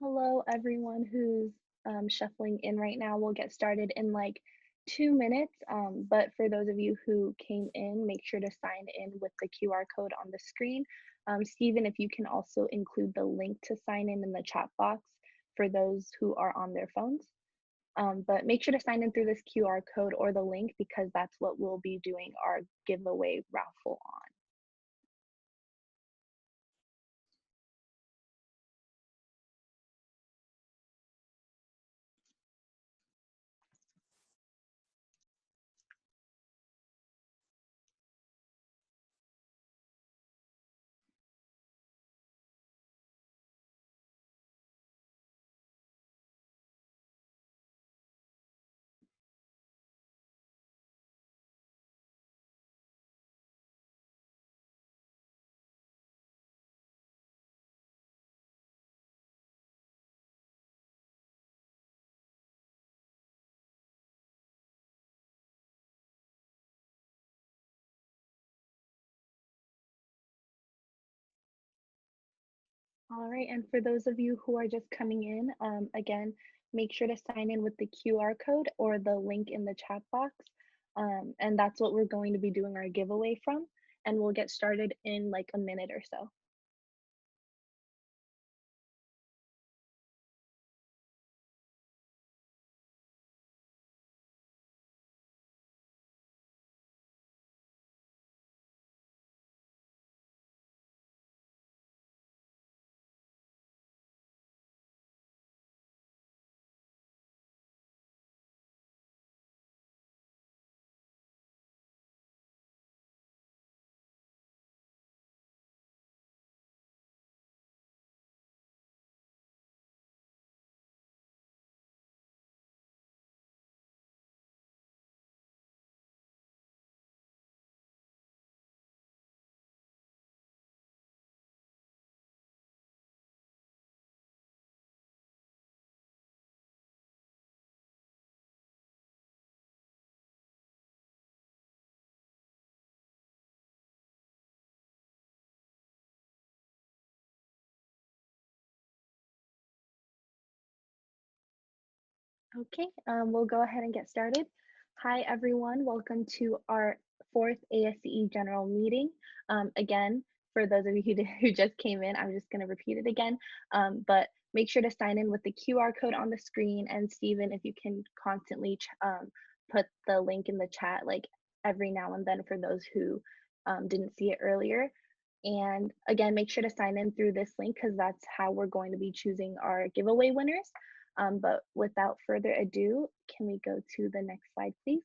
Hello, everyone who's shuffling in right now. We'll get started in like 2 minutes. But for those of you who came in, make sure to sign in with the QR code on the screen. Stephen, if you can also include the link to sign in the chat box for those who are on their phones. But make sure to sign in through this QR code or the link because that's what we'll be doing our giveaway raffle on. All right, and for those of you who are just coming in, again, make sure to sign in with the QR code or the link in the chat box. And that's what we're going to be doing our giveaway from. And we'll get started in like a minute or so. Okay, we'll go ahead and get started. Hi, everyone. Welcome to our fourth ASCE general meeting. Again, for those of you who just came in, I'm just going to repeat it again. But make sure to sign in with the QR code on the screen. And Stephen, if you can constantly put the link in the chat, like every now and then for those who didn't see it earlier. And again, make sure to sign in through this link because that's how we're going to be choosing our giveaway winners. But without further ado, can we go to the next slide, please?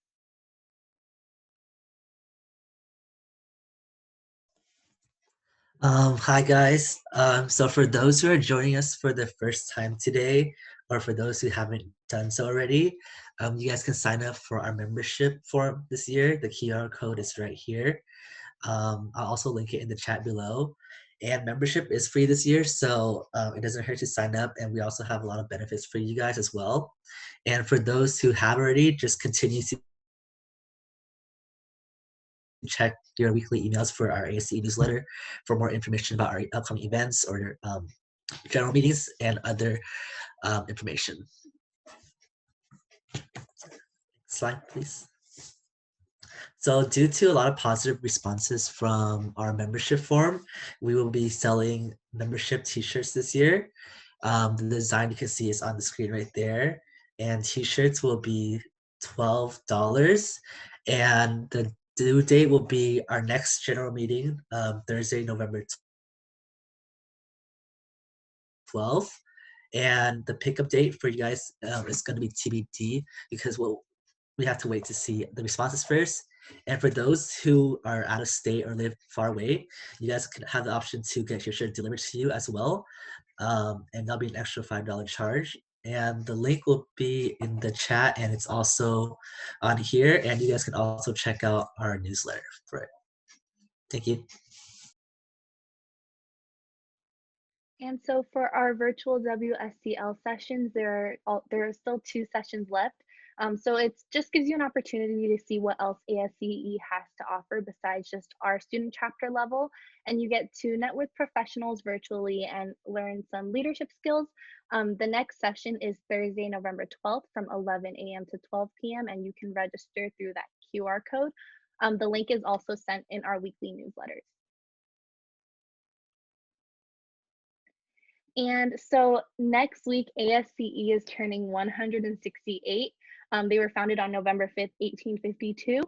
Hi guys. So for those who are joining us for the first time today, or for those who haven't done so already, you guys can sign up for our membership form this year. The QR code is right here. I'll also link it in the chat below. And membership is free this year, so it doesn't hurt to sign up. And we also have a lot of benefits for you guys as well. And for those who have already, just continue to check your weekly emails for our ASCE newsletter for more information about our upcoming events or general meetings and other information. Slide, please. So due to a lot of positive responses from our membership form, we will be selling membership t-shirts this year. The design you can see is on the screen right there. And t-shirts will be $12. And the due date will be our next general meeting, Thursday, November 12th. And the pickup date for you guys is going to be TBD because we have to wait to see the responses first. And for those who are out of state or live far away, you guys can have the option to get your shirt delivered to you as well. And that'll be an extra $5 charge. And the link will be in the chat and it's also on here. And you guys can also check out our newsletter for it. Thank you. And so for our virtual WSCL sessions, there are still 2 sessions left. So it just gives you an opportunity to see what else ASCE has to offer besides just our student chapter level. And you get to net with professionals virtually and learn some leadership skills. The next session is Thursday, November 12th from 11 a.m. to 12 p.m. and you can register through that QR code. The link is also sent in our weekly newsletters. And so next week, ASCE is turning 168. They were founded on November 5th, 1852.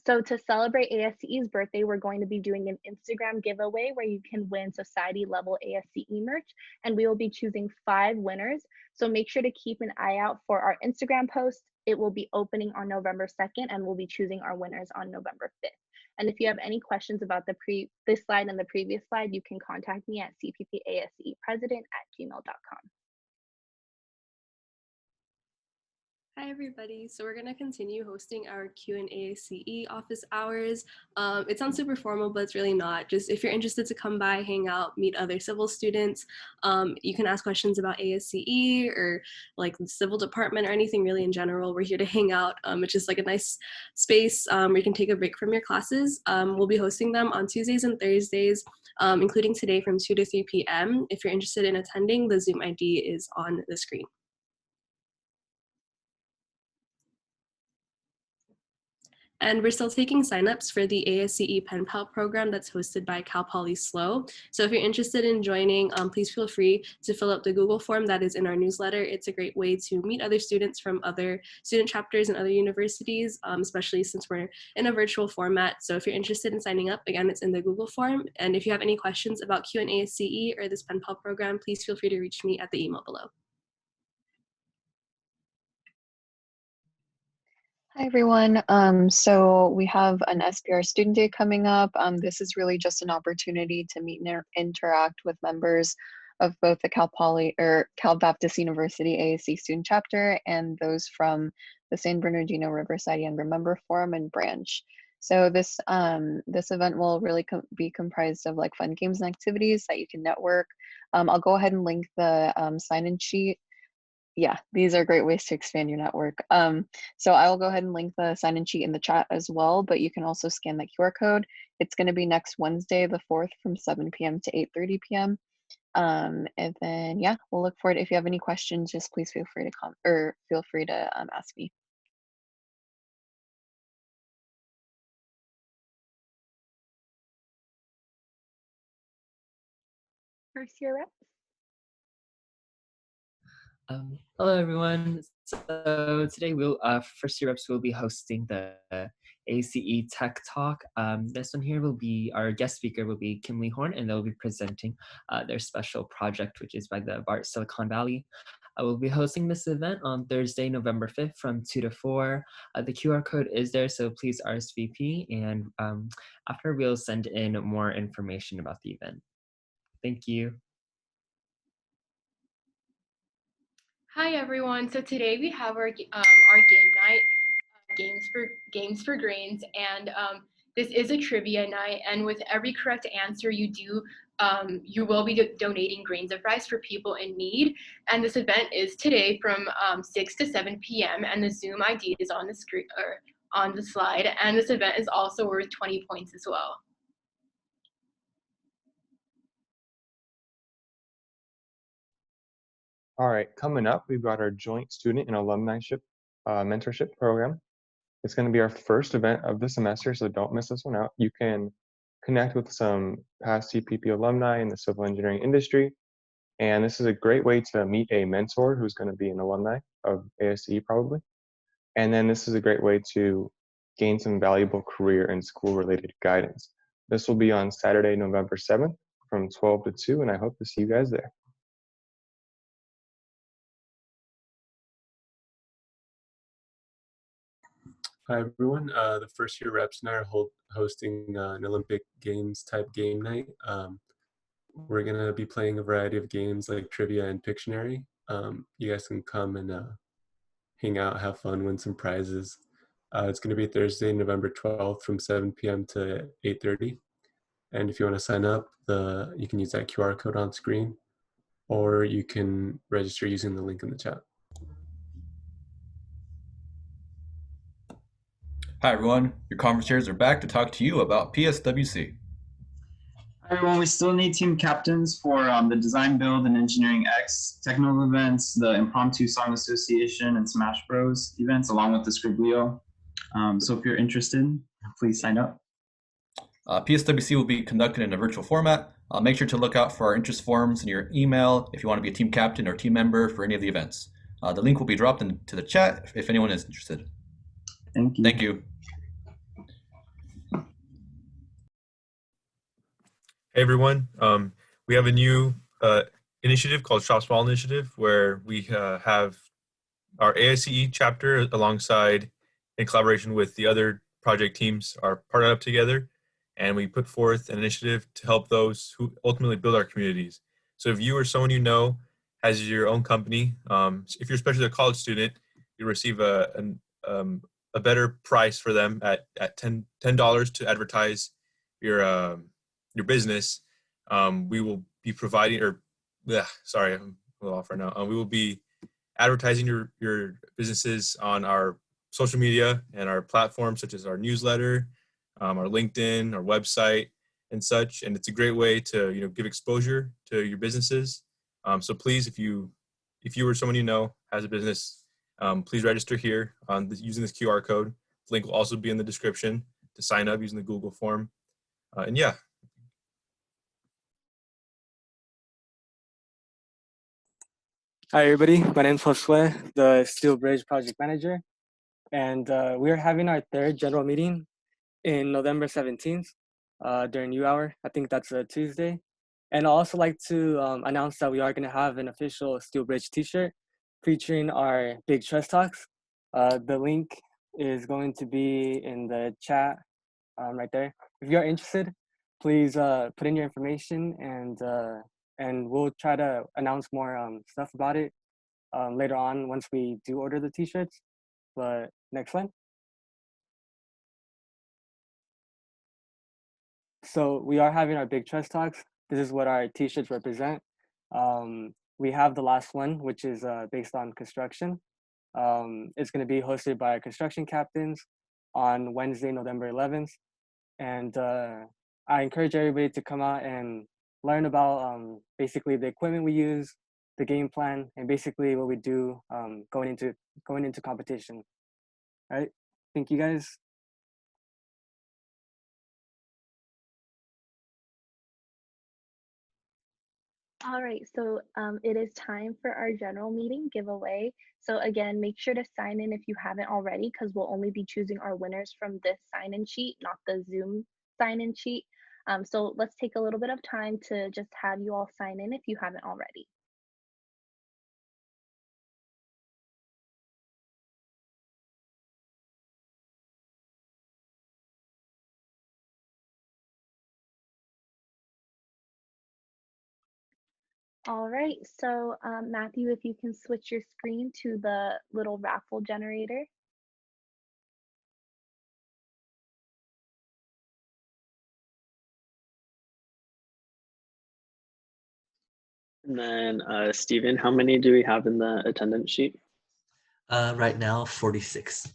So to celebrate ASCE's birthday, we're going to be doing an Instagram giveaway where you can win society level ASCE merch, and we will be choosing 5 winners. So make sure to keep an eye out for our Instagram post. It will be opening on November 2nd, and we'll be choosing our winners on November 5th. And if you have any questions about this slide and the previous slide, you can contact me at cppaScepresident@gmail.com. Hi everybody. So we're going to continue hosting our Q&A CE office hours. It sounds super formal, but it's really not. Just if you're interested to come by, hang out, meet other civil students, you can ask questions about ASCE or like the civil department or anything really in general. We're here to hang out. It's just like a nice space where you can take a break from your classes. We'll be hosting them on Tuesdays and Thursdays, including today from 2 to 3 p.m. If you're interested in attending, the Zoom ID is on the screen. And we're still taking signups for the ASCE Pen Pal program that's hosted by Cal Poly SLO. So if you're interested in joining, please feel free to fill out the Google form that is in our newsletter. It's a great way to meet other students from other student chapters and other universities, especially since we're in a virtual format. So if you're interested in signing up, again, it's in the Google form. And if you have any questions about Q&A CE or this Pen Pal program, please feel free to reach me at the email below. Hi everyone. So we have an SPR Student Day coming up. This is really just an opportunity to meet and interact with members of both the Cal Poly or Cal Baptist University ASC student chapter and those from the San Bernardino Riverside Younger Member Forum and branch. So this event will really be comprised of like fun games and activities that you can network. I'll go ahead and link the sign-in sheet. Yeah, these are great ways to expand your network. So I will go ahead and link the sign-in sheet in the chat as well, but you can also scan the QR code. It's going to be next Wednesday, the 4th from 7 p.m. to 8:30 p.m. And then, yeah, we'll look forward. If you have any questions, just please feel free to ask me. First year reps. Hello everyone. So today first year reps will be hosting the ACE Tech Talk. This one here will be, our guest speaker will be Kimberly Horn, and they'll be presenting their special project, which is by the BART Silicon Valley. I will be hosting this event on Thursday, November 5th from 2 to 4. The QR code is there, so please RSVP, and after we'll send in more information about the event. Thank you. Hi everyone. So today we have our game night, games for grains, and this is a trivia night. And with every correct answer you do, you will be donating grains of rice for people in need. And this event is today from 6 to 7 p.m. And the Zoom ID is on the screen or on the slide. And this event is also worth 20 points as well. All right, coming up, we've got our joint student and alumniship mentorship program. It's going to be our first event of the semester, so don't miss this one out. You can connect with some past CPP alumni in the civil engineering industry, and this is a great way to meet a mentor who's going to be an alumni of ASCE probably. And then this is a great way to gain some valuable career and school-related guidance. This will be on Saturday, November 7th from 12 to 2, and I hope to see you guys there. Hi everyone. The first year reps and I are hosting an Olympic Games type game night. We're gonna be playing a variety of games like trivia and Pictionary. You guys can come and hang out, have fun, win some prizes. It's gonna be Thursday, November 12th from 7 p.m. to 8:30. And if you want to sign up, you can use that QR code on screen, or you can register using the link in the chat. Hi everyone, your conference chairs are back to talk to you about PSWC. Hi everyone, we still need team captains for the Design Build and Engineering X technical events, the Impromptu Song Association and Smash Bros events, along with the Scriblio. So if you're interested, please sign up. PSWC will be conducted in a virtual format. Make sure to look out for our interest forms in your email if you want to be a team captain or team member for any of the events. The link will be dropped into the chat if anyone is interested. Thank you. Thank you. Hey everyone, we have a new initiative called Shop Small Initiative where we have our ASCE chapter alongside in collaboration with the other project teams are partnered up together, and we put forth an initiative to help those who ultimately build our communities. So if you or someone you know has your own company, if you're especially a college student, you receive a better price for them at $10 to advertise your business. We will be providing, sorry, I'm a little off right now. We will be advertising your businesses on our social media and our platforms, such as our newsletter, our LinkedIn, our website, and such. And it's a great way to give exposure to your businesses. So please, if you or someone you know has a business, please register here using this QR code. The link will also be in the description to sign up using the Google form. And yeah. Hi everybody, my name is Josue, the Steel Bridge Project Manager, and we are having our third general meeting in November 17th during U Hour. I think that's a Tuesday. And I'd also like to announce that we are going to have an official Steel Bridge t-shirt featuring our Big Trust Talks. The link is going to be in the chat right there. If you're interested, please put in your information and we'll try to announce more stuff about it later on once we do order the t-shirts. But next slide. So we are having our Big Trust Talks. This is what our t-shirts represent. We have the last one, which is based on construction. It's going to be hosted by our construction captains on Wednesday, November 11th. And I encourage everybody to come out and learn about basically the equipment we use, the game plan, and basically what we do going into competition. All right, thank you guys. All right, so it is time for our general meeting giveaway. So again, make sure to sign in if you haven't already, because we'll only be choosing our winners from this sign-in sheet, not the Zoom sign-in sheet. So let's take a little bit of time to just have you all sign in if you haven't already. All right, so Matthew, if you can switch your screen to the little raffle generator. And then Stephen, how many do we have in the attendance sheet? Right now, 46.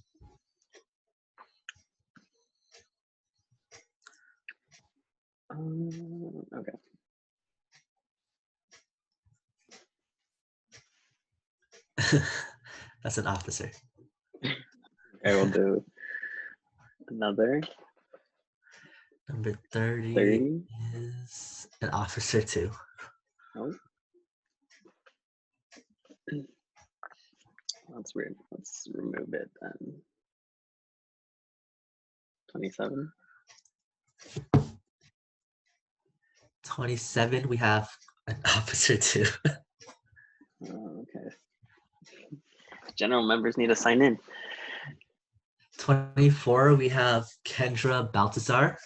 Okay. That's an officer. Okay, we'll do another. Number 30 is an officer too. Oh. That's weird. Let's remove it then. 27. 27, we have an officer too. Okay. General members need to sign in. 24, we have Kendra Baltazar.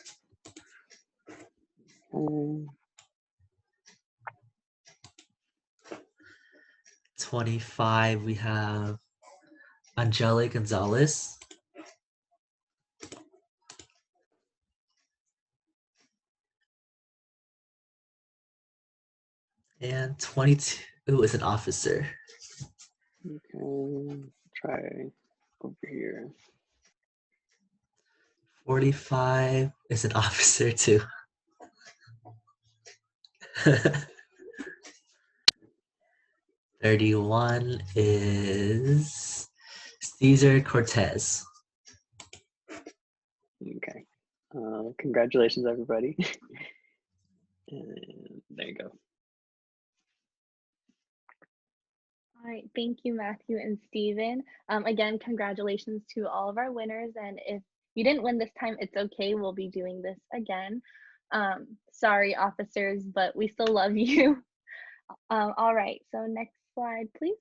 25, we have Angele Gonzalez. And 22 is an officer. Okay, try over here. 45 is an officer too. 31 is Cesar Cortez. Okay. Congratulations, everybody. And there you go. All right, thank you, Matthew and Stephen. Again, congratulations to all of our winners. And if you didn't win this time, it's okay. We'll be doing this again. Sorry, officers, but we still love you. All right, so next slide, please.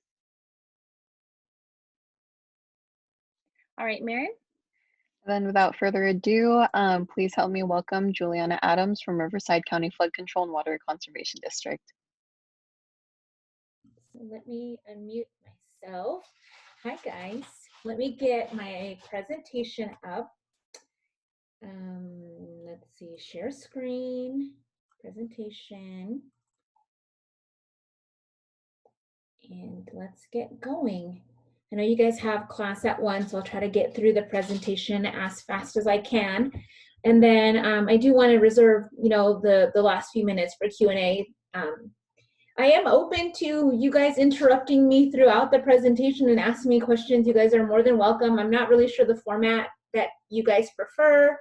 All right, Maren. Then without further ado, please help me welcome Juliana Adams from Riverside County Flood Control and Water Conservation District. So let me unmute myself. Hi guys, let me get my presentation up. Let's see, share screen, presentation. And let's get going. I know you guys have class at 1, so I'll try to get through the presentation as fast as I can. And then I do want to reserve, the last few minutes for Q&A. I am open to you guys interrupting me throughout the presentation and asking me questions. You guys are more than welcome. I'm not really sure the format that you guys prefer,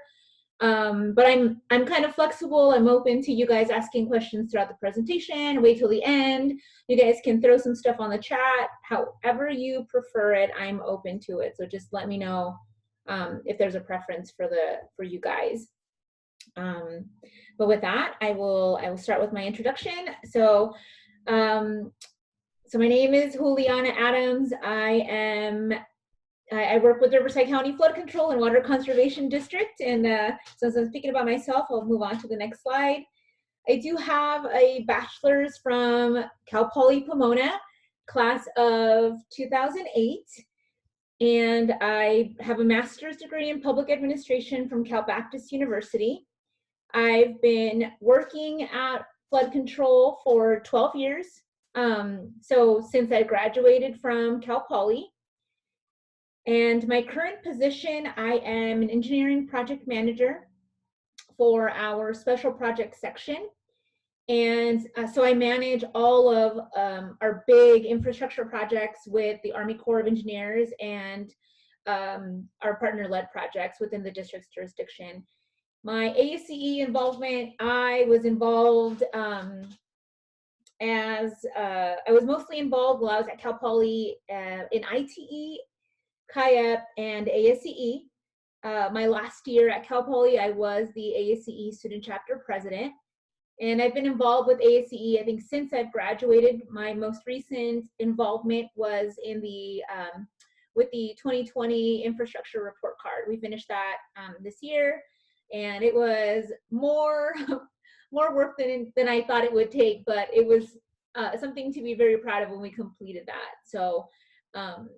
but I'm kind of flexible. I'm open to you guys asking questions throughout the presentation. Wait till the end. You guys can throw some stuff on the chat. However you prefer it, I'm open to it. So just let me know if there's a preference for you guys. But with that, I will start with my introduction. So my name is Juliana Adams. I work with Riverside County Flood Control and Water Conservation District. And since I'm speaking about myself, I'll move on to the next slide. I do have a bachelor's from Cal Poly Pomona, class of 2008. And I have a master's degree in public administration from Cal Baptist University. I've been working at flood control for 12 years. So since I graduated from Cal Poly. And my current position, I am an engineering project manager for our special projects section. And so I manage all of our big infrastructure projects with the Army Corps of Engineers and our partner-led projects within the district's jurisdiction. My ASCE involvement, I was involved I was mostly involved while I was at Cal Poly in ITE, CIAP, and ASCE. My last year at Cal Poly, I was the ASCE student chapter president. And I've been involved with ASCE, I think, since I've graduated. My most recent involvement was in with the 2020 infrastructure report card. We finished that this year, and it was more work than I thought it would take, but it was something to be very proud of when we completed that. So I'm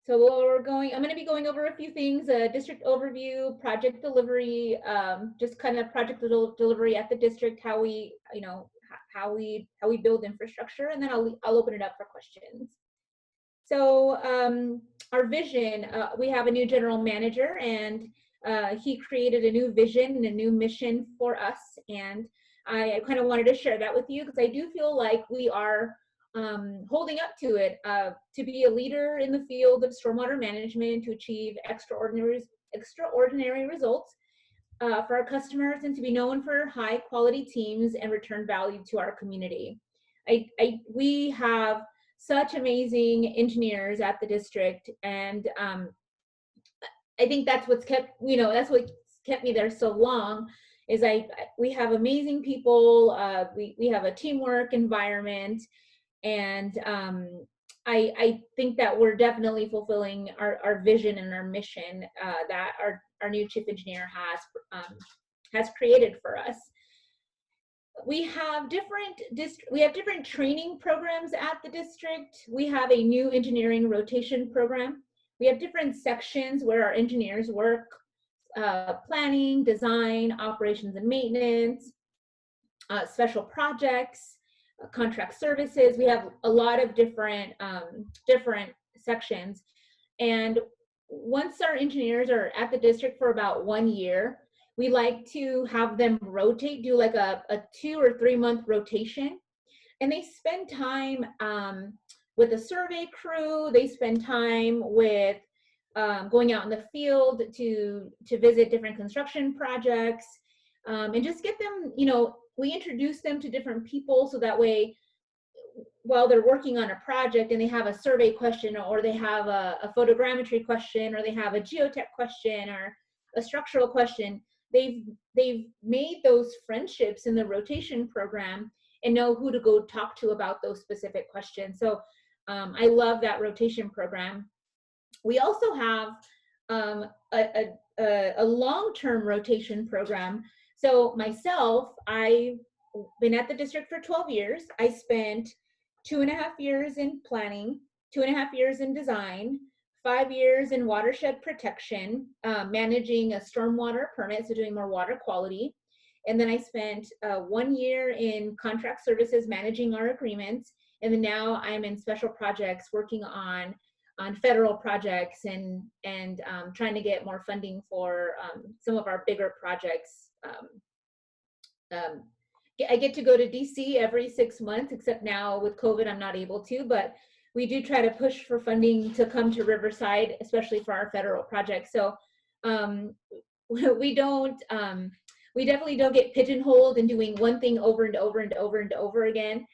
going to be going over a few things: district overview, project delivery, just kind of project delivery at the district, how we build infrastructure, and then I'll open it up for questions. So our vision, we have a new general manager, and he created a new vision and a new mission for us, and I kind of wanted to share that with you because I do feel like we are holding up to it, to be a leader in the field of stormwater management, to achieve extraordinary results for our customers, and to be known for high quality teams and return value to our community. We have such amazing engineers at the district, and I think that's what's kept me there so long. Is we have amazing people. We have a teamwork environment. And I think that we're definitely fulfilling our vision and our mission that our new chief engineer has created for us. We have different training programs at the district. We have a new engineering rotation program. We have different sections where our engineers work: planning, design, operations and maintenance, special projects, contract services. We have a lot of different sections, and once our engineers are at the district for about 1 year, we like to have them rotate, do like a 2 or 3 month rotation. And they spend time with the survey crew. They spend time with going out in the field to visit different construction projects, and just get them, you know, we introduce them to different people so that way while they're working on a project and they have a survey question, or they have a photogrammetry question, or they have a geotech question or a structural question, they've made those friendships in the rotation program and know who to go talk to about those specific questions. So I love that rotation program. We also have a long-term rotation program. So myself, I've been at the district for 12 years. I spent 2.5 years in planning, 2.5 years in design, 5 years in watershed protection, managing a stormwater permit, so doing more water quality. And then I spent 1 year in contract services, managing our agreements. And then now I'm in special projects, working on federal projects and trying to get more funding for some of our bigger projects. I get to go to DC every 6 months, except now with COVID, I'm not able to, but we do try to push for funding to come to Riverside, especially for our federal projects. So we definitely don't get pigeonholed in doing one thing over and over and over and over again.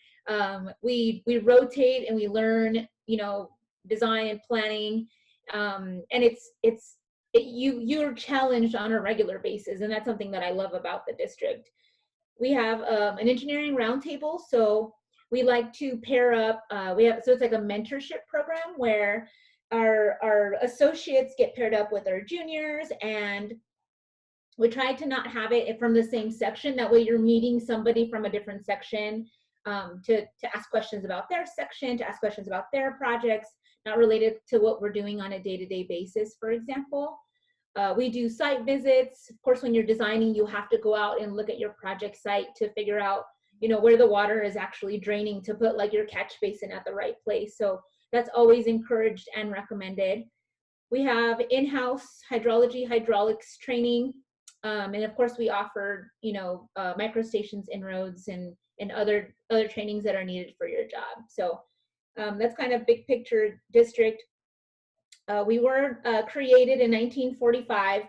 We rotate and we learn, you know, design and planning, and you're challenged on a regular basis, and that's something that I love about the district. We have an engineering roundtable, so we like to pair up. So it's like a mentorship program where our associates get paired up with our juniors, and we try to not have it from the same section. That way you're meeting somebody from a different section to ask questions about their section, to ask questions about their projects, not related to what we're doing on a day-to-day basis, for example. We do site visits. Of course, when you're designing, you have to go out and look at your project site to figure out, you know, where the water is actually draining, to put like your catch basin at the right place. So that's always encouraged and recommended. We have in-house hydrology, hydraulics training. And of course, we offer, you know, microstations, inroads, and other trainings that are needed for your job. So that's kind of big picture district. We were created in 1945.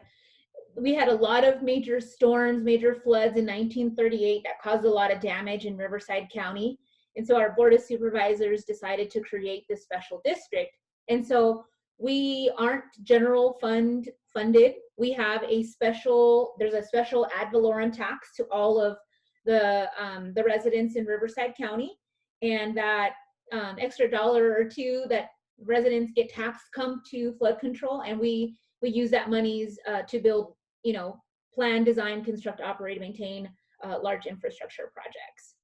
We had a lot of major storms, major floods in 1938 that caused a lot of damage in Riverside County. And so our Board of Supervisors decided to create this special district. And so we aren't general funded. We have there's a special ad valorem tax to all of the residents in Riverside County. And that extra $1 or $2 that residents get taxed come to flood control, and we use that monies to build, you know, plan, design, construct, operate, and maintain large infrastructure projects,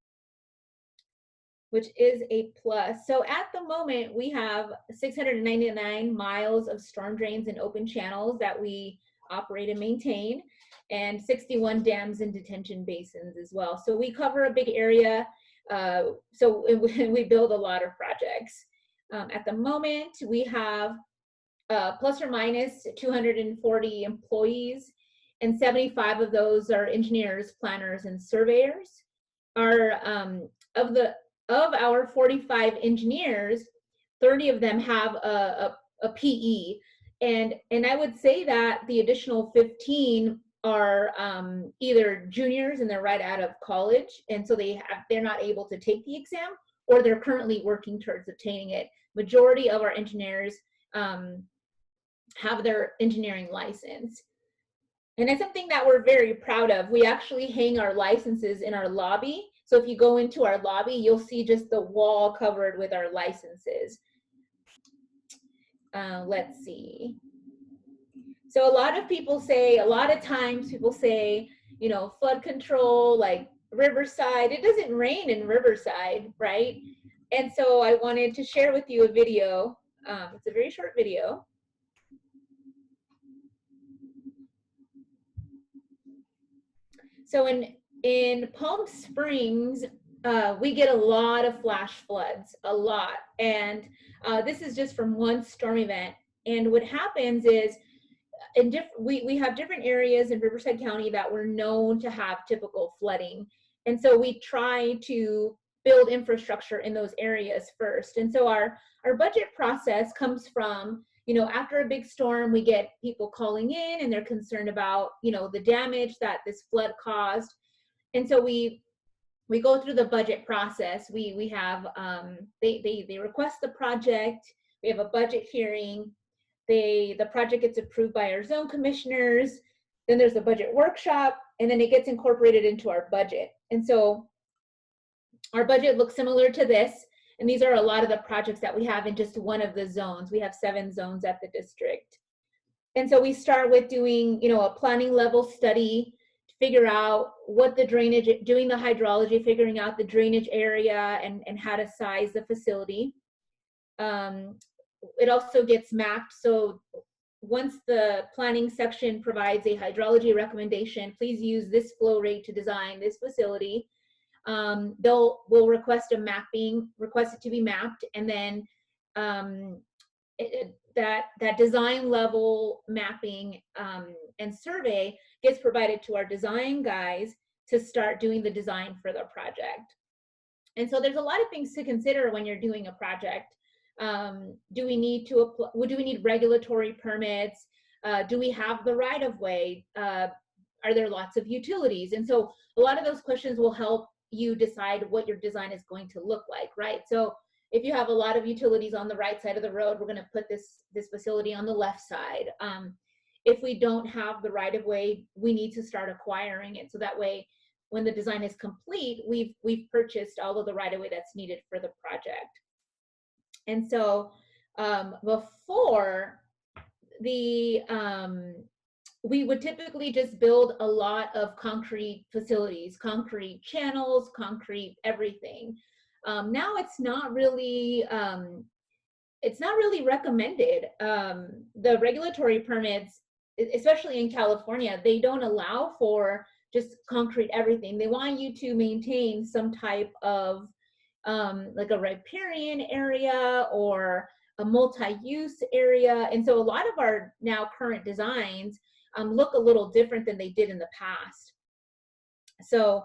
which is a plus. So at the moment, we have 699 miles of storm drains and open channels that we operate and maintain, and 61 dams and detention basins as well. So we cover a big area. So we build a lot of projects. At the moment, we have plus or minus 240 employees, and 75 of those are engineers, planners, and surveyors. Of our 45 engineers, 30 of them have a PE, and I would say that the additional 15 are either juniors and they're right out of college, and so they're not able to take the exam, or they're currently working towards obtaining it. Majority of our engineers have their engineering license. And it's something that we're very proud of. We actually hang our licenses in our lobby. So if you go into our lobby, you'll see just the wall covered with our licenses. Let's see. So a lot of times people say, you know, flood control, like Riverside, it doesn't rain in Riverside, right? And so I wanted to share with you a video. It's a very short video. So in Palm Springs, we get a lot of flash floods, a lot. And this is just from one storm event. And what happens is we have different areas in Riverside County that were known to have typical flooding. And so we try to build infrastructure in those areas first. And so our budget process comes from, after a big storm, we get people calling in and they're concerned about, the damage that this flood caused. And so we go through the budget process. We have, they request the project, we have a budget hearing, the project gets approved by our zone commissioners, then there's a budget workshop, and then it gets incorporated into our budget. And so our budget looks similar to this, and these are a lot of the projects that we have in just one of the zones. We have 7 zones at the district. And so we start with doing, a planning level study to figure out what the drainage, doing the hydrology, figuring out the drainage area and how to size the facility. It also gets mapped. So once the planning section provides a hydrology recommendation, please use this flow rate to design this facility. We'll request a mapping, request it to be mapped, and then that design level mapping and survey gets provided to our design guys to start doing the design for the project. And so there's a lot of things to consider when you're doing a project. Do we need regulatory permits? Do we have the right of way? Are there lots of utilities? And so a lot of those questions will help you decide what your design is going to look like, right? So if you have a lot of utilities on the right side of the road, we're going to put this facility on the left side. If we don't have the right of way, we need to start acquiring it. So that way, when the design is complete, we've purchased all of the right of way that's needed for the project. And so before the we would typically just build a lot of concrete facilities, concrete channels, concrete everything. Now it's not really recommended. The regulatory permits, especially in California, they don't allow for just concrete everything. They want you to maintain some type of like a riparian area or a multi-use area. And so a lot of our now current designs look a little different than they did in the past. So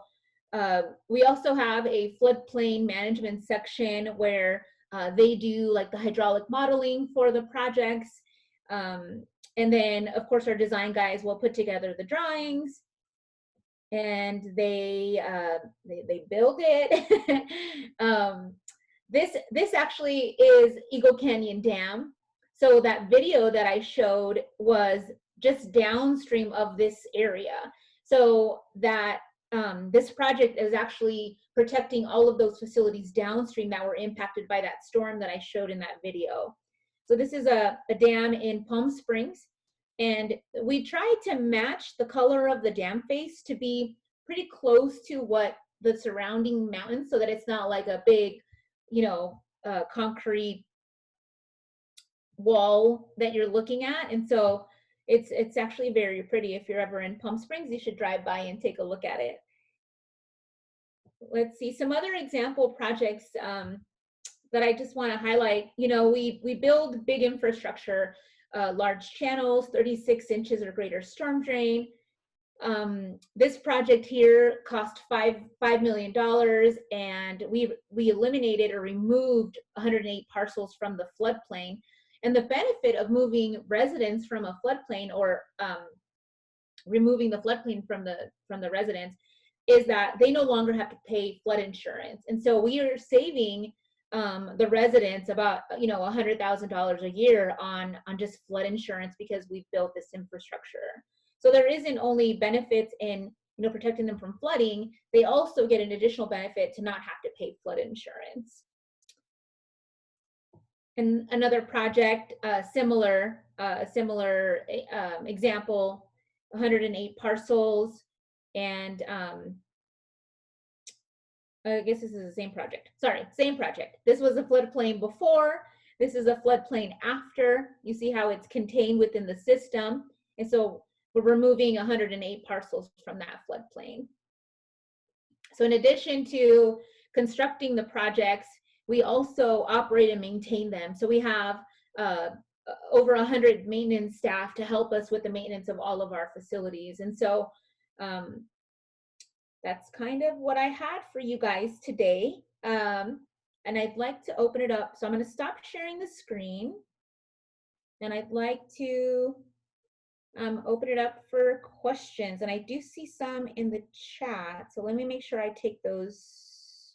we also have a floodplain management section where they do like the hydraulic modeling for the projects. And then of course our design guys will put together the drawings and they build it. This actually is Eagle Canyon Dam. So that video that I showed was just downstream of this area. So that this project is actually protecting all of those facilities downstream that were impacted by that storm that I showed in that video. So this is a dam in Palm Springs. And we tried to match the color of the dam face to be pretty close to what the surrounding mountains, so that it's not like a big, concrete wall that you're looking at. And so it's actually very pretty. If you're ever in Palm Springs, you should drive by and take a look at it. Let's see some other example projects that I just want to highlight. We build big infrastructure, large channels, 36 inches or greater storm drain. This project here cost $5 million, and we eliminated or removed 108 parcels from the floodplain. And the benefit of moving residents from a floodplain or removing the floodplain from the residents is that they no longer have to pay flood insurance. And so we are saving the residents about $100,000 a year on just flood insurance because we've built this infrastructure. So there isn't only benefits in protecting them from flooding, they also get an additional benefit to not have to pay flood insurance. And another project, similar example, 108 parcels, and I guess this is the same project. Sorry, same project. This was a floodplain before. This is a floodplain after. You see how it's contained within the system. And so we're removing 108 parcels from that floodplain. So in addition to constructing the projects, we also operate and maintain them. So we have over 100 maintenance staff to help us with the maintenance of all of our facilities. And so that's kind of what I had for you guys today. And I'd like to open it up. So I'm going to stop sharing the screen. And I'd like to open it up for questions. And I do see some in the chat. So let me make sure I take those.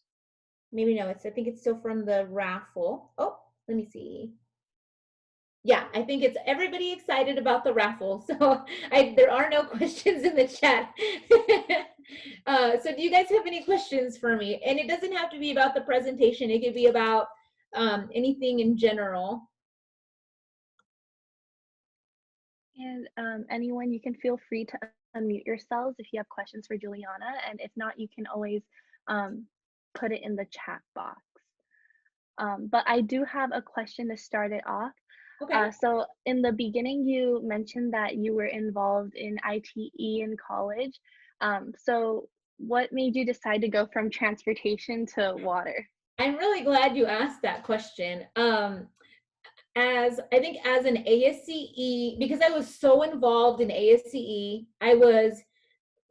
Maybe no, I think it's still from the raffle. Oh, let me see. Yeah, I think it's everybody excited about the raffle. So there are no questions in the chat. So do you guys have any questions for me? And it doesn't have to be about the presentation. It could be about anything in general. And anyone, you can feel free to unmute yourselves if you have questions for Juliana. And if not, you can always put it in the chat box. But I do have a question to start it off. Okay. So in the beginning, you mentioned that you were involved in ITE in college. So what made you decide to go from transportation to water? I'm really glad you asked that question. As I think as an ASCE, because I was so involved in ASCE, I was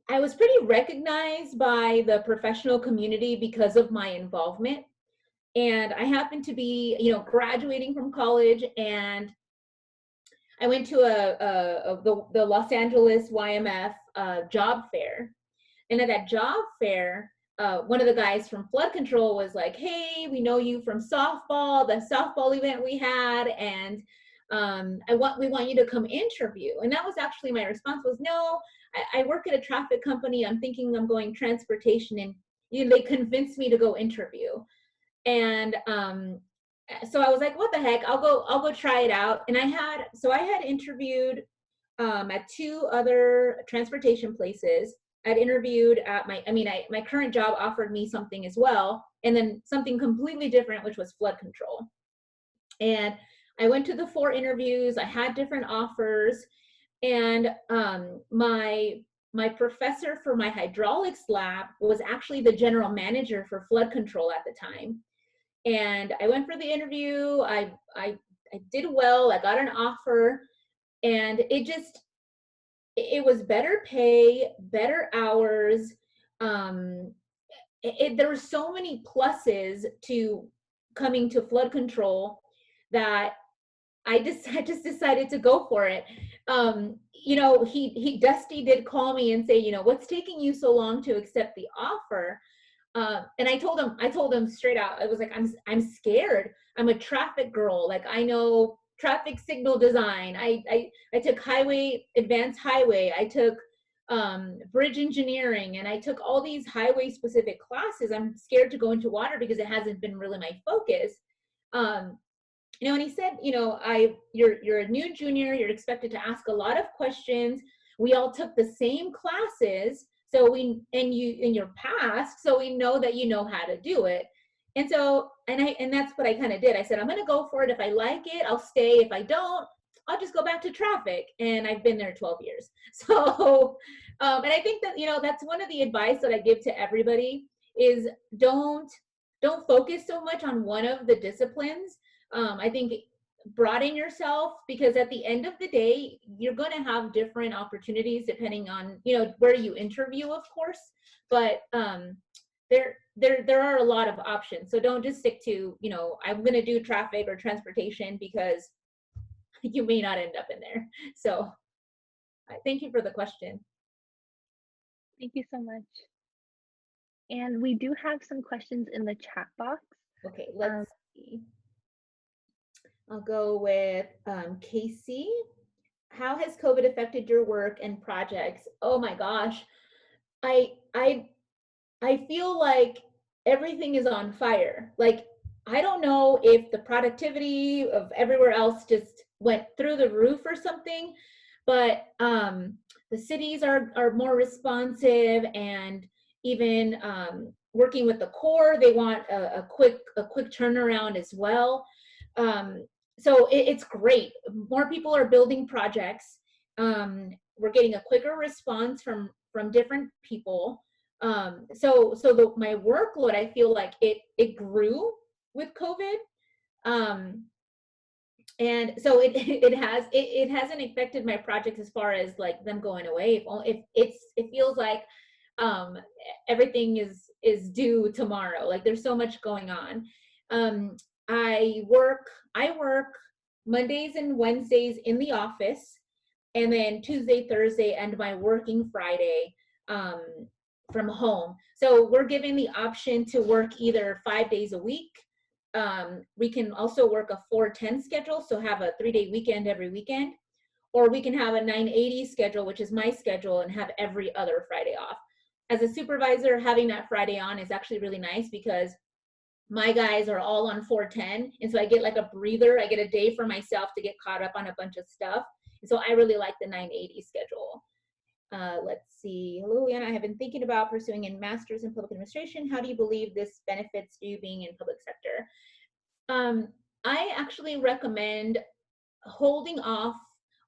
pretty recognized by the professional community because of my involvement. And I happened to be, graduating from college, and I went to the Los Angeles YMF job fair. And at that job fair, one of the guys from flood control was like, "Hey, we know you from softball, the softball event we had, and we want you to come interview." And that was actually my response was, "No, I work at a traffic company. I'm thinking I'm going transportation," and they convinced me to go interview. And so I was like, "What the heck? I'll go try it out." And I had interviewed at 2 other transportation places. I'd interviewed at my current job offered me something as well, and then something completely different, which was flood control. And I went to the 4 interviews. I had different offers, and my professor for my hydraulics lab was actually the general manager for flood control at the time. And I went for the interview. I did well. I got an offer, and it was better pay, better hours. There were so many pluses to coming to flood control that I just decided to go for it. Dusty did call me and say, "What's taking you so long to accept the offer?" And I told him straight out, I was like, I'm scared. I'm a traffic girl. Like, I know traffic signal design. I took advanced highway. I took bridge engineering, and I took all these highway specific classes. I'm scared to go into water because it hasn't been really my focus. And he said, you're a new junior. You're expected to ask a lot of questions. We all took the same classes. So in your past, so we know that you know how to do it. And so, and that's what I kind of did. I said, I'm going to go for it. If I like it, I'll stay. If I don't, I'll just go back to traffic. And I've been there 12 years. So, and I think that, that's one of the advice that I give to everybody is don't focus so much on one of the disciplines. I think broaden yourself, because at the end of the day, you're going to have different opportunities depending on, where you interview, of course, but there are a lot of options. So don't just stick to, I'm going to do traffic or transportation, because you may not end up in there. So thank you for the question. Thank you so much. And we do have some questions in the chat box. Okay, let's see. I'll go with Casey. How has COVID affected your work and projects? Oh my gosh. I feel like everything is on fire. Like, I don't know if the productivity of everywhere else just went through the roof or something, but the cities are more responsive, and even working with the Corps, they want a quick turnaround as well. So it's great. More people are building projects. We're getting a quicker response from different people. So my workload, I feel like it grew with COVID. And so it hasn't affected my projects as far as like them going away. It feels like everything is due tomorrow. Like there's so much going on. I work Mondays and Wednesdays in the office, and then Tuesday, Thursday, and my working Friday from home. So we're given the option to work either 5 days a week. We can also work a 4-10 schedule, so have a 3-day weekend every weekend, or we can have a 980 schedule, which is my schedule, and have every other Friday off. As a supervisor, having that Friday on is actually really nice because my guys are all on 410, and so I get like a breather. I get a day for myself to get caught up on a bunch of stuff. And so I really like the 980 schedule. Let's see. Hello, Leanna. I have been thinking about pursuing a master's in public administration. How do you believe this benefits you being in public sector? I actually recommend holding off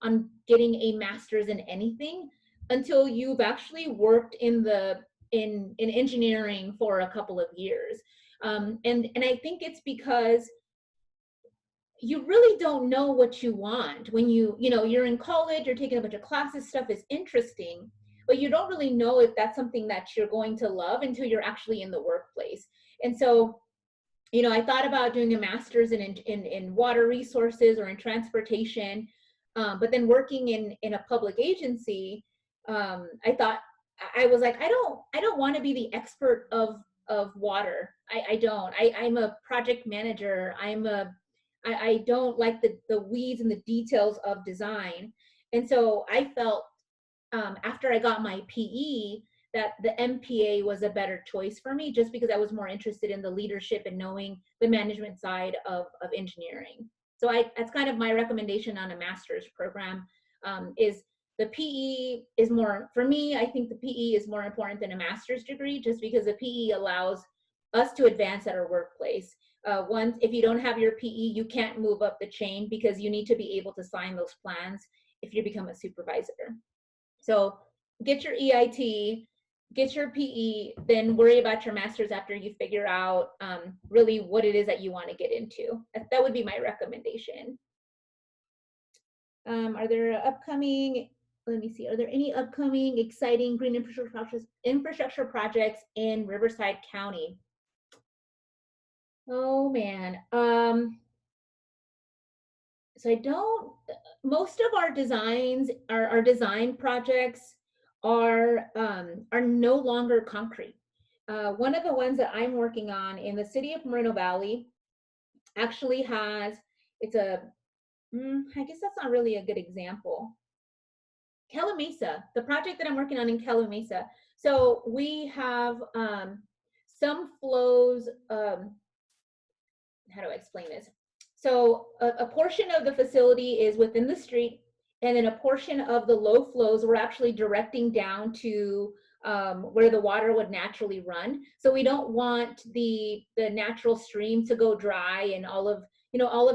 on getting a master's in anything until you've actually worked in engineering for a couple of years. And I think it's because you really don't know what you want when you're in college, you're taking a bunch of classes, stuff is interesting, but you don't really know if that's something that you're going to love until you're actually in the workplace. And so, I thought about doing a master's in water resources or in transportation, but then working in a public agency, I thought, I was like, I don't want to be the expert of water. I don't. I'm a project manager. I don't like the weeds and the details of design. And so I felt after I got my PE that the MPA was a better choice for me, just because I was more interested in the leadership and knowing the management side of engineering. So that's kind of my recommendation on a master's program, is the PE is more, for me, I think the PE is more important than a master's degree, just because the PE allows us to advance at our workplace. If you don't have your PE, you can't move up the chain because you need to be able to sign those plans if you become a supervisor. So get your EIT, get your PE, then worry about your master's after you figure out really what it is that you want to get into. That would be my recommendation. Are there upcoming, let me see, are there any upcoming exciting green infrastructure projects in Riverside County? Oh man. So most of our designs, our design projects are no longer concrete. One of the ones that I'm working on in the city of Moreno Valley actually has, I guess that's not really a good example. Calimesa, the project that I'm working on in Calimesa. So we have some flows, how do I explain this? So a portion of the facility is within the street, and then a portion of the low flows we're actually directing down to where the water would naturally run. So we don't want the natural stream to go dry and all of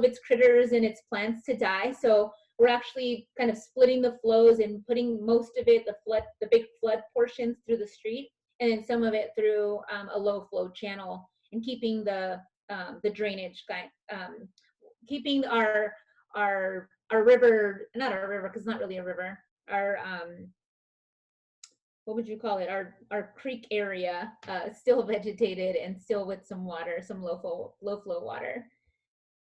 its critters and its plants to die. So we're actually kind of splitting the flows and putting most of it, the big flood portions, through the street, and then some of it through a low flow channel, and keeping the drainage keeping our river, not our river because it's not really a river, our what would you call it, our creek area still vegetated and still with some water, some low flow water.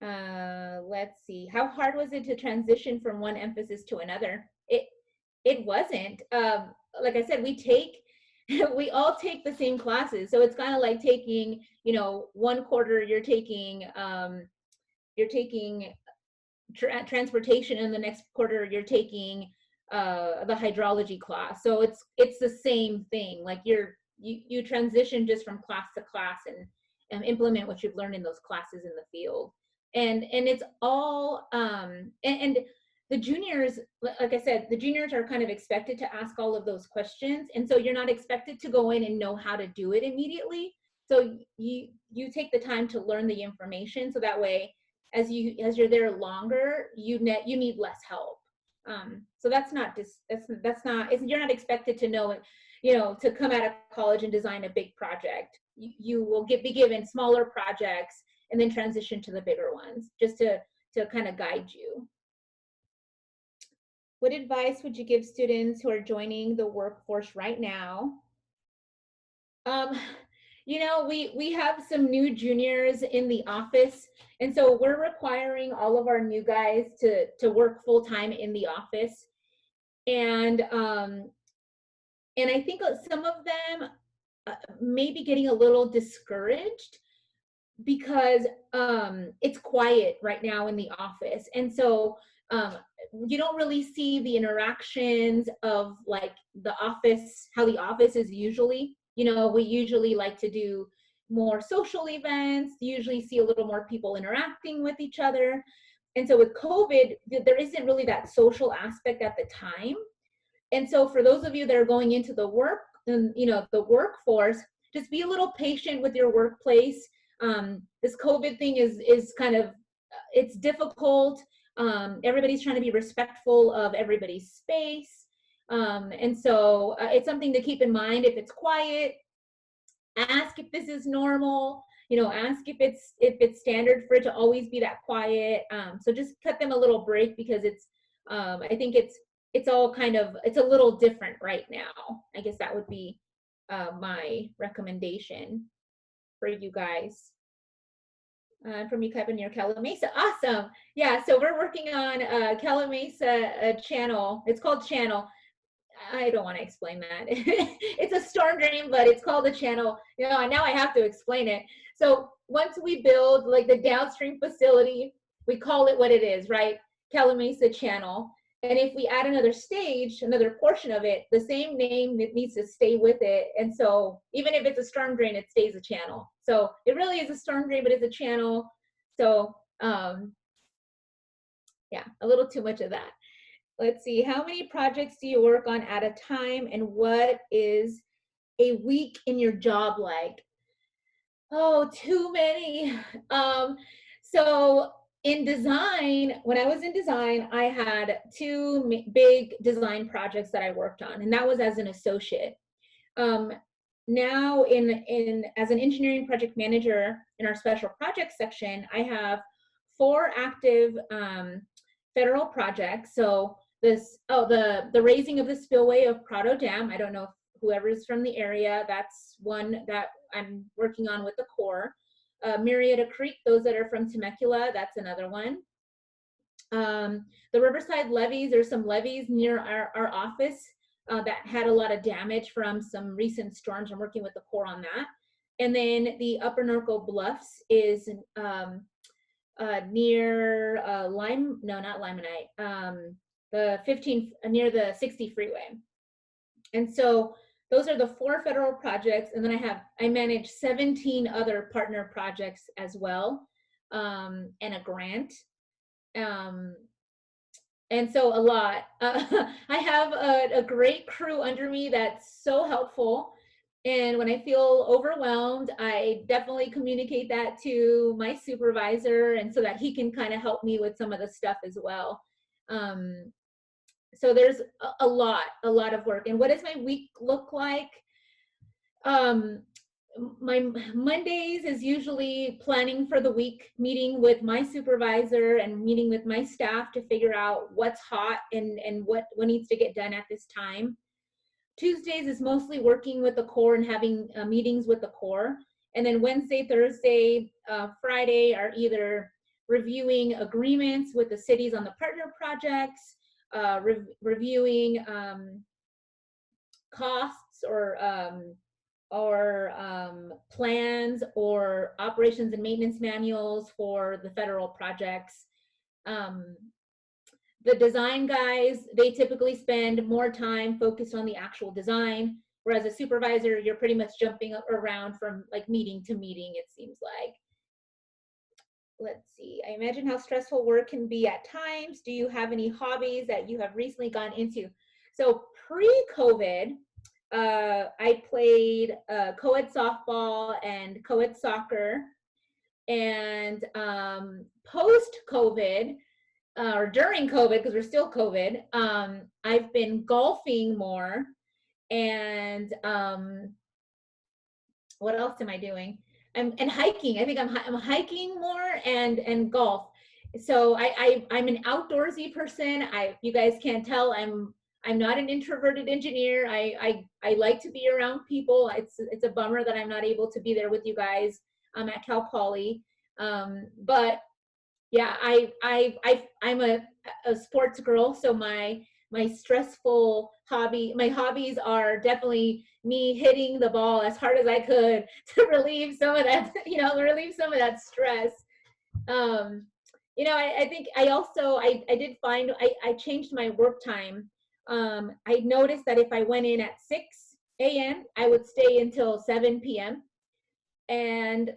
Let's see, how hard was it to transition from one emphasis to another? It wasn't. Like I said, we all take the same classes, so it's kind of like taking, one quarter you're taking transportation, and the next quarter you're taking the hydrology class. So it's the same thing. Like you transition just from class to class and implement what you've learned in those classes in the field. And it's all and the juniors, like I said, the juniors are kind of expected to ask all of those questions, and so you're not expected to go in and know how to do it immediately. So you take the time to learn the information, so that way as you're there longer, you need less help. So you're not expected to know it, to come out of college and design a big project. You will be given smaller projects and then transition to the bigger ones, just to kind of guide you. What advice would you give students who are joining the workforce right now? You know, we have some new juniors in the office, and so we're requiring all of our new guys to work full time in the office, and I think some of them may be getting a little discouraged because it's quiet right now in the office, and so you don't really see the interactions of like the office, how the office is usually. You know, we usually like to do more social events, usually see a little more people interacting with each other. And so with COVID, there isn't really that social aspect at the time. And so for those of you that are going into the work, you know, the workforce, just be a little patient with your workplace. This COVID thing is kind of, it's difficult. Everybody's trying to be respectful of everybody's space. And so it's something to keep in mind. If it's quiet, ask if this is normal, you know, ask if it's standard for it to always be that quiet. So just cut them a little break, because it's, I think it's all kind of, it's a little different right now. I guess that would be my recommendation for you guys. From you, Kevin, near Calimesa. Awesome. Yeah, so we're working on Calimesa channel. It's called Channel. I don't want to explain that. It's a storm drain, but it's called a channel. You know, now I have to explain it. So once we build like the downstream facility, we call it what it is, right? Calimesa Channel. And if we add another stage, another portion of it, the same name, it needs to stay with it. And so even if it's a storm drain, it stays a channel. So it really is a storm drain, but it's a channel. So yeah, a little too much of that. Let's see, how many projects do you work on at a time, and what is a week in your job like? Oh, too many. So in design, when I was in design, I had two big design projects that I worked on, and that was as an associate. Now as an engineering project manager in our special projects section, I have 4 active federal projects. So the raising of the spillway of Prado Dam. I don't know if whoever's from the area, that's one that I'm working on with the Corps. Marietta Creek, those that are from Temecula, that's another one. The Riverside levees, there's some levees near our office that had a lot of damage from some recent storms. I'm working with the Corps on that. And then the Upper Norco Bluffs is near not Limonite, the 15 near the 60 freeway. And so those are the 4 federal projects, and then I manage 17 other partner projects as well, and a grant, and so a lot. I have a great crew under me that's so helpful, and when I feel overwhelmed, I definitely communicate that to my supervisor, and so that he can kind of help me with some of the stuff as well. So there's a lot of work. And what does my week look like? My Mondays is usually planning for the week, meeting with my supervisor and meeting with my staff to figure out what's hot and what needs to get done at this time. Tuesdays is mostly working with the Corps and having meetings with the Corps. And then Wednesday, Thursday, Friday are either reviewing agreements with the cities on the partner projects, reviewing costs or plans or operations and maintenance manuals for the federal projects. The design guys, they typically spend more time focused on the actual design, whereas a supervisor, you're pretty much jumping around from like meeting to meeting, it seems like. Let's see, I imagine how stressful work can be at times. Do you have any hobbies that you have recently gone into? So pre-COVID, I played co-ed softball and co-ed soccer. And post-COVID, or during COVID, because we're still COVID, I've been golfing more. And what else am I doing? And hiking. I think I'm hiking more and golf. so I'm an outdoorsy person. You guys can't tell, I'm not an introverted engineer. I like to be around people. It's a bummer that I'm not able to be there with you guys at Cal Poly. But yeah, I'm a sports girl, so my stressful my hobbies are definitely me hitting the ball as hard as I could to relieve some of that, relieve some of that stress. I think I did find I changed my work time. I noticed that if I went in at 6 a.m., I would stay until 7 p.m. And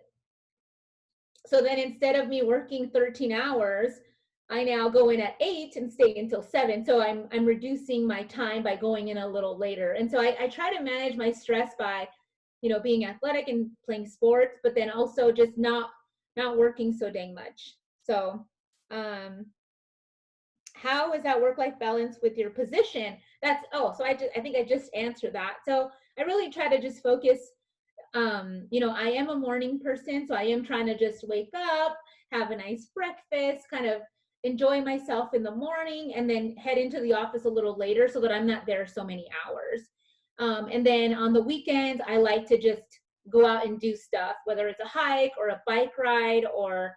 so then instead of me working 13 hours, I now go in at 8 and stay until 7. So I'm reducing my time by going in a little later. And so I try to manage my stress by, being athletic and playing sports, but then also just not working so dang much. So how is that work-life balance with your position? So I think I just answered that. So I really try to just focus. I am a morning person, so I am trying to just wake up, have a nice breakfast, kind of enjoy myself in the morning, and then head into the office a little later so that I'm not there so many hours. And then on the weekends, I like to just go out and do stuff, whether it's a hike or a bike ride or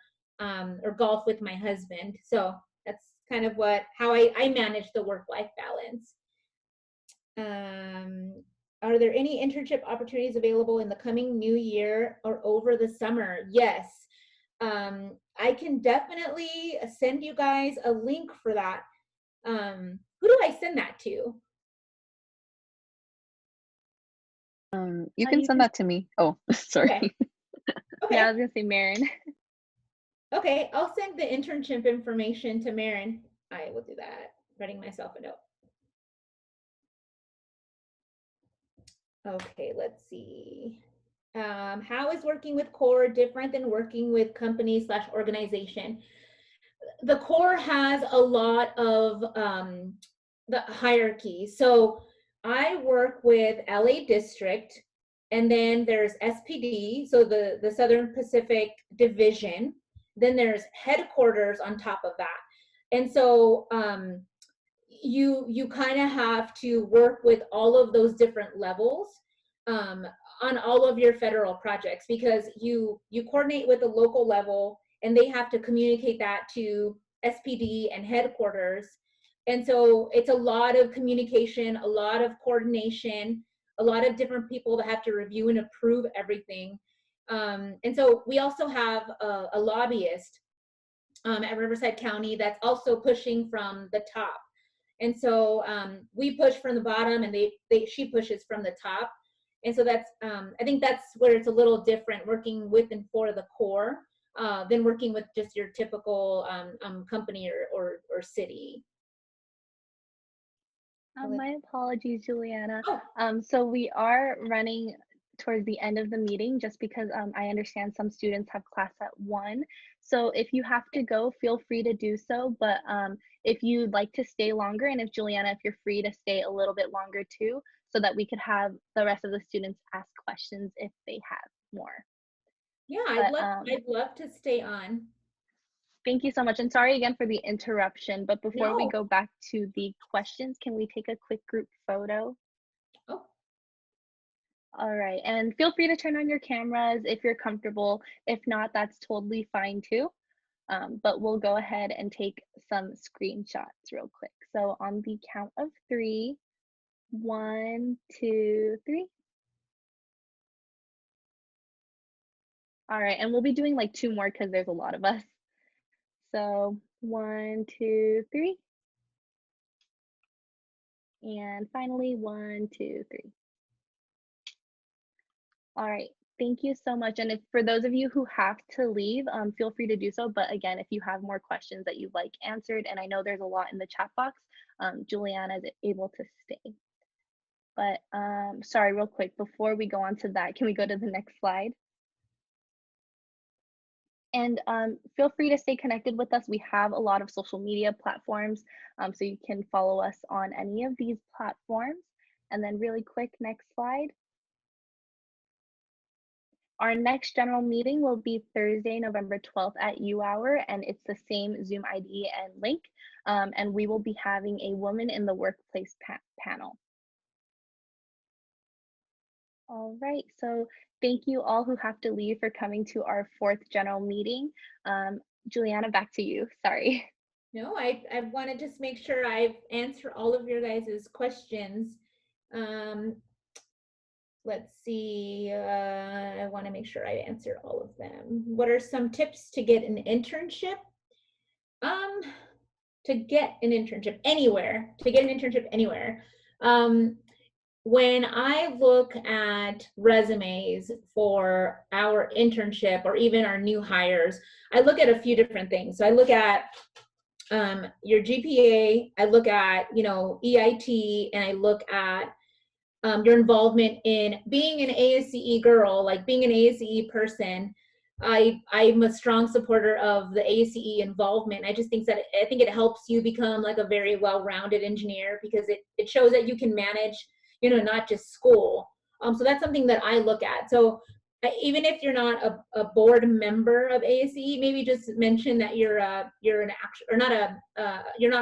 golf with my husband. So that's kind of how I manage the work-life balance. Are there any internship opportunities available in the coming new year or over the summer? Yes. I can definitely send you guys a link for that. Who do I send that to? You can send that to me. Oh, sorry. Okay. Okay. Yeah, I was gonna say Marin. Okay, I'll send the internship information to Marin. I will do that. Writing myself a note. Okay, let's see. How is working with core different than working with company/organization? The core has a lot of the hierarchy. So I work with LA District, and then there's SPD, so the Southern Pacific Division. Then there's headquarters on top of that. And so you kind of have to work with all of those different levels on all of your federal projects, because you coordinate with the local level and they have to communicate that to SPD and headquarters. And so it's a lot of communication, a lot of coordination, a lot of different people that have to review and approve everything. And so we also have a lobbyist at Riverside County that's also pushing from the top. And so we push from the bottom, and she pushes from the top. And so that's I think that's where it's a little different working with and for the core than working with just your typical company or city. My apologies, Juliana. Oh. So we are running towards the end of the meeting just because I understand some students have class at 1. So if you have to go, feel free to do so. But if you'd like to stay longer, and if Juliana, if you're free to stay a little bit longer too, so that we could have the rest of the students ask questions if they have more. Yeah, I'd love to stay on. Thank you so much. And sorry again for the interruption, but before we No. go back to the questions, can we take a quick group photo? Oh. All right, and feel free to turn on your cameras if you're comfortable. If not, that's totally fine too. But we'll go ahead and take some screenshots real quick. So on the count of 3, 1, 2, 3. All right, and we'll be doing like 2 more because there's a lot of us. So 1, 2, 3. And finally, 1, 2, 3. All right, thank you so much. And if for those of you who have to leave, feel free to do so. But again, if you have more questions that you'd like answered, and I know there's a lot in the chat box, Juliana is able to stay. But sorry, real quick, before we go on to that, can we go to the next slide? And feel free to stay connected with us. We have a lot of social media platforms, so you can follow us on any of these platforms. And then really quick, next slide. Our next general meeting will be Thursday, November 12th at U hour, and it's the same Zoom ID and link. And we will be having a woman in the workplace panel. All right, so thank you all who have to leave for coming to our 4th general meeting. Juliana, back to you, sorry. No, I want to just make sure I answer all of your guys' questions. Let's see, I want to make sure I answer all of them. What are some tips to get an internship? To get an internship anywhere, when I look at resumes for our internship or even our new hires, I look at a few different things. So I look at your GPA, I look at, EIT, and I look at your involvement in being an ASCE girl, like being an ASCE person. I'm a strong supporter of the ASCE involvement. I think it helps you become like a very well-rounded engineer, because it shows that you can manage, not just school. So that's something that I look at. So even if you're not a board member of ASCE, maybe just mention that you're not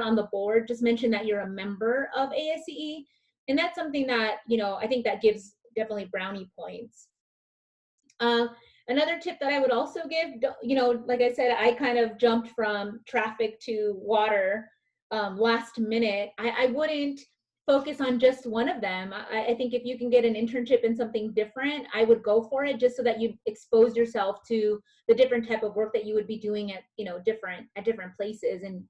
on the board. Just mention that you're a member of ASCE, and that's something that I think that gives definitely brownie points. Another tip that I would also give, like I said, I kind of jumped from traffic to water last minute. I wouldn't focus on just one of them. I think if you can get an internship in something different, I would go for it, just so that you expose yourself to the different type of work that you would be doing at different places, and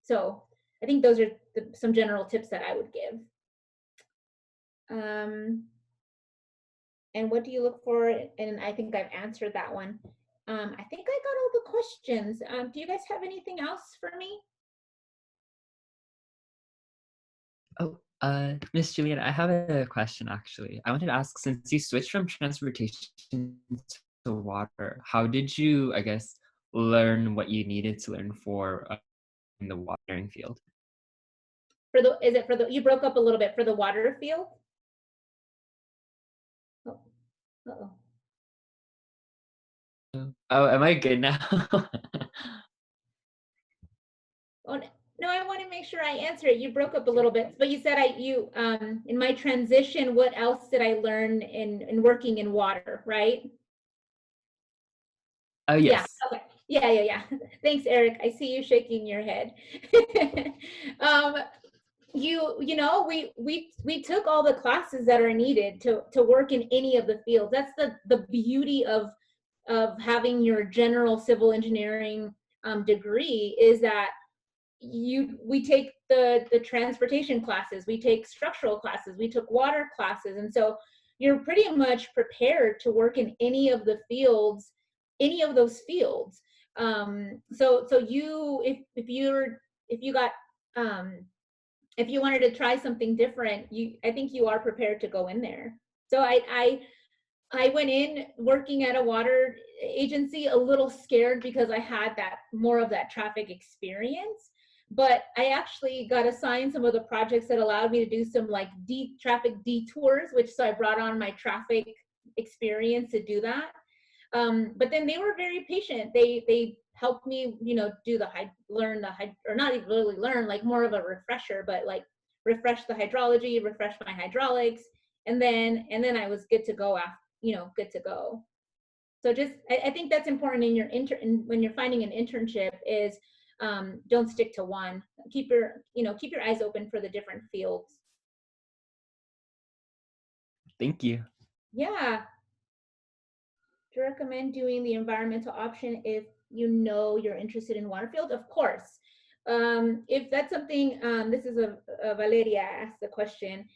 so I think those are some general tips that I would give. And what do you look for? And I think I've answered that one. I think I got all the questions. Do you guys have anything else for me? Oh, Miss Juliet, I have a question actually. I wanted to ask, since you switched from transportation to water, how did you, I guess, learn what you needed to learn for in the watering field? You broke up a little bit, for the water field? Oh, uh-oh. Oh, am I good now? Oh, no, I want to make sure I answer it. You broke up a little bit, but you said in my transition, what else did I learn in working in water, right? Oh, yes. Yeah, okay. Yeah. Thanks, Eric. I see you shaking your head. We took all the classes that are needed to work in any of the fields. That's the beauty of having your general civil engineering degree, is that we take the transportation classes, we take structural classes, we took water classes, and so you're pretty much prepared to work in any of those fields. So if you wanted to try something different, I think you are prepared to go in there. So I went in working at a water agency a little scared, because I had more of that traffic experience, but I actually got assigned some of the projects that allowed me to do some like traffic detours, so I brought on my traffic experience to do that. But then they were very patient. They helped me, do or not even really learn, like more of a refresher, but like refresh the hydrology, refresh my hydraulics, and then I was good to go good to go. So I think that's important when you're finding an internship, is don't stick to one. Keep your eyes open for the different fields. Thank you. Yeah. Do you recommend doing the environmental option if you're interested in water field? Of course. If that's something, this is Valeria asked the question.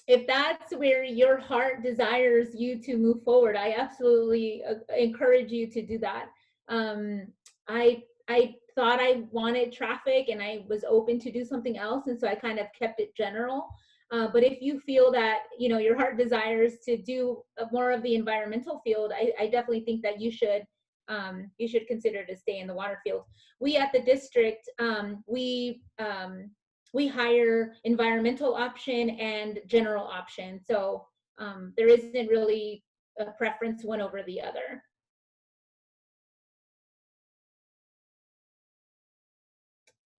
If that's where your heart desires you to move forward, I absolutely encourage you to do that. I thought I wanted traffic, and I was open to do something else, and so I kind of kept it general. But if you feel that your heart desires to do more of the environmental field, I definitely think that you should consider to stay in the water field. We at the district, we hire environmental option and general option. So there isn't really a preference one over the other.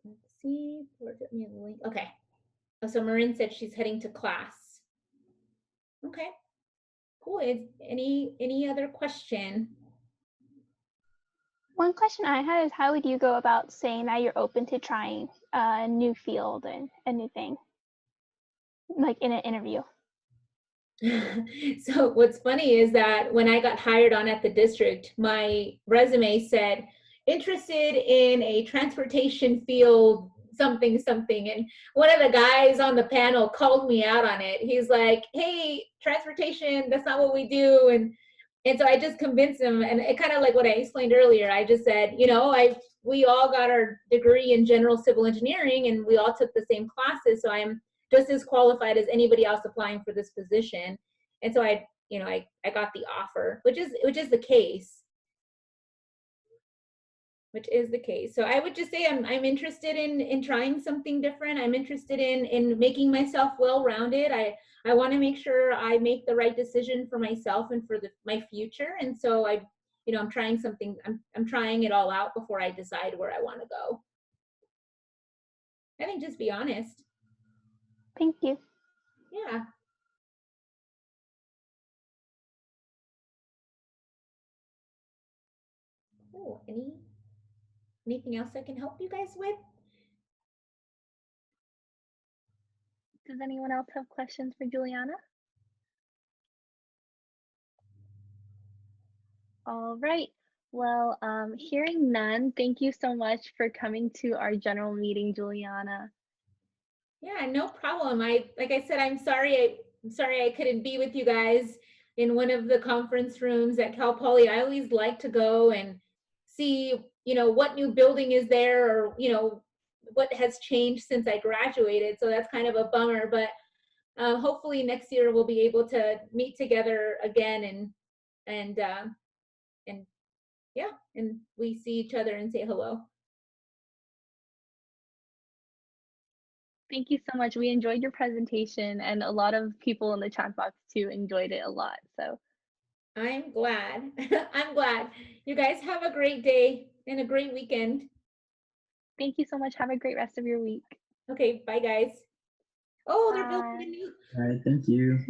Let's see, where's it me the link? Okay. Oh, so Marin said she's heading to class. Okay, cool. Any other question? One question I had is, how would you go about saying that you're open to trying a new field and a new thing, like in an interview? So what's funny is that when I got hired on at the district, my resume said interested in a transportation field something something, and one of the guys on the panel called me out on it. He's like, hey, transportation, that's not what we do. And so I just convinced him, and it kind of like what I explained earlier. I just said, we all got our degree in general civil engineering, and we all took the same classes, so I'm just as qualified as anybody else applying for this position. And so I got the offer, which is the case. Which is the case. So I would just say I'm interested in trying something different. I'm interested in making myself well-rounded. I want to make sure I make the right decision for myself and for my future. And so I'm trying something. I'm trying it all out before I decide where I want to go. I think just be honest. Thank you. Yeah. Oh, anything else I can help you guys with? Does anyone else have questions for Juliana? All right. Well, hearing none, thank you so much for coming to our general meeting, Juliana. Yeah, no problem. Like I said, I'm sorry I couldn't be with you guys in one of the conference rooms at Cal Poly. I always like to go and see, what new building is there, or, what has changed since I graduated. So that's kind of a bummer, but hopefully next year we'll be able to meet together again and yeah, and we see each other and say hello. Thank you so much. We enjoyed your presentation, and a lot of people in the chat box too enjoyed it a lot. So I'm glad. I'm glad. You guys have a great day and a great weekend. Thank you so much. Have a great rest of your week. Okay, bye guys. Oh, they're Bye. building a new. All right, thank you.